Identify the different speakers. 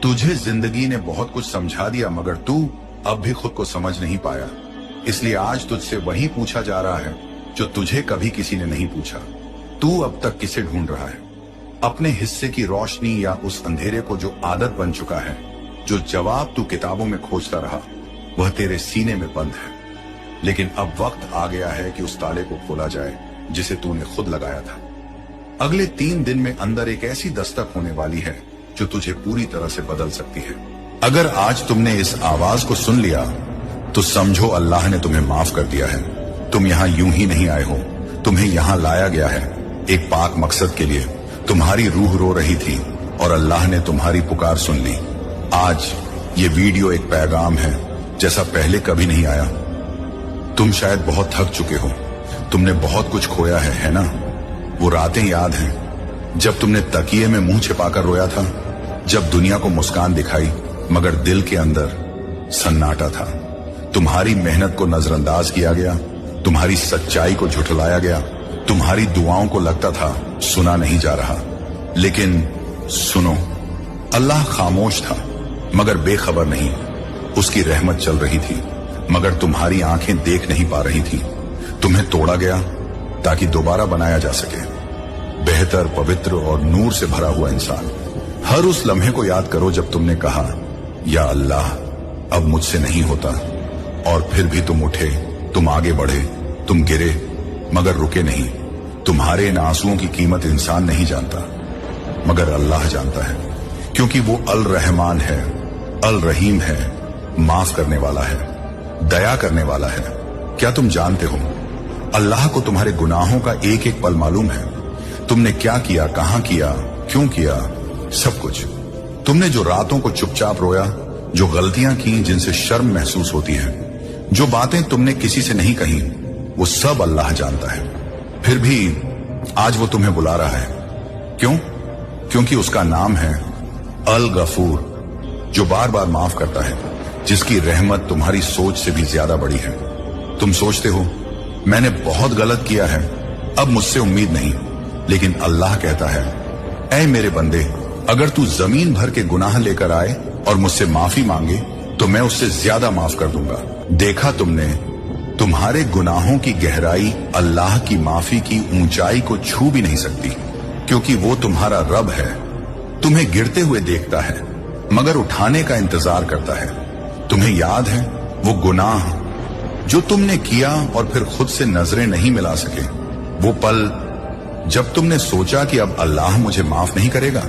Speaker 1: तुझे जिंदगी ने बहुत कुछ समझा दिया मगर तू अब भी खुद को समझ नहीं पाया, इसलिए आज तुझसे वही पूछा जा रहा है जो तुझे कभी किसी ने नहीं पूछा। तू अब तक किसे ढूंढ रहा है? अपने हिस्से की रोशनी या उस अंधेरे को जो आदत बन चुका है? जो जवाब तू किताबों में खोजता रहा वह तेरे सीने में बंद है, लेकिन अब वक्त आ गया है कि उस ताले को खोला जाए जिसे तूने खुद लगाया था। अगले 3 दिन में अंदर एक ऐसी दस्तक होने वाली है जो तुझे पूरी तरह से बदल सकती है। अगर आज तुमने इस आवाज को सुन लिया तो समझो अल्लाह ने तुम्हें माफ कर दिया है। तुम यहाँ यूं ही नहीं आए हो, तुम्हें यहाँ लाया गया है एक पाक मकसद के लिए। तुम्हारी रूह रो रही थी और अल्लाह ने तुम्हारी पुकार सुन ली। आज ये वीडियो एक पैगाम है जैसा पहले कभी नहीं आया। तुम शायद बहुत थक चुके हो, तुमने बहुत कुछ खोया है ना? वो रातें याद हैं जब तुमने तकिए में मुंह छिपाकर रोया था, जब दुनिया को मुस्कान दिखाई मगर दिल के अंदर सन्नाटा था। तुम्हारी मेहनत को नजरअंदाज किया गया, तुम्हारी सच्चाई को झुठलाया गया, तुम्हारी दुआओं को लगता था सुना नहीं जा रहा। लेकिन सुनो, अल्लाह खामोश था मगर बेखबर नहीं। उसकी रहमत चल रही थी मगर तुम्हारी आंखें देख नहीं पा रही थी। तुम्हें तोड़ा गया ताकि दोबारा बनाया जा सके, बेहतर, पवित्र और नूर से भरा हुआ इंसान। हर उस लम्हे को याद करो जब तुमने कहा या अल्लाह अब मुझसे नहीं होता, और फिर भी तुम उठे, तुम आगे बढ़े, तुम गिरे मगर रुके नहीं। तुम्हारे इन आंसुओं की कीमत इंसान नहीं जानता मगर अल्लाह जानता है, क्योंकि वो अल रहमान है, अल रहीम है, माफ करने वाला है, दया करने वाला है। क्या तुम जानते हो अल्लाह को तुम्हारे गुनाहों का एक एक पल मालूम है? तुमने क्या किया, कहां किया, क्यों किया, सब कुछ। तुमने जो रातों को चुपचाप रोया, जो गलतियां की जिनसे शर्म महसूस होती है, जो बातें तुमने किसी से नहीं कही, वो सब अल्लाह जानता है। फिर भी आज वो तुम्हें बुला रहा है। क्यों? क्योंकि उसका नाम है अल गफूर, जो बार बार माफ करता है, जिसकी रहमत तुम्हारी सोच से भी ज्यादा बड़ी है। तुम सोचते हो मैंने बहुत गलत किया है, अब मुझसे उम्मीद नहीं, लेकिन अल्लाह कहता है, ऐ मेरे बंदे, अगर तू जमीन भर के गुनाह लेकर आए और मुझसे माफी मांगे तो मैं उससे ज्यादा माफ कर दूंगा। देखा तुमने, तुम्हारे गुनाहों की गहराई अल्लाह की माफी की ऊंचाई को छू भी नहीं सकती, क्योंकि वो तुम्हारा रब है। तुम्हें गिरते हुए देखता है मगर उठाने का इंतजार करता है। तुम्हें याद है वो गुनाह जो तुमने किया और फिर खुद से नजरें नहीं मिला सके? वो पल जब तुमने सोचा कि अब अल्लाह मुझे माफ नहीं करेगा,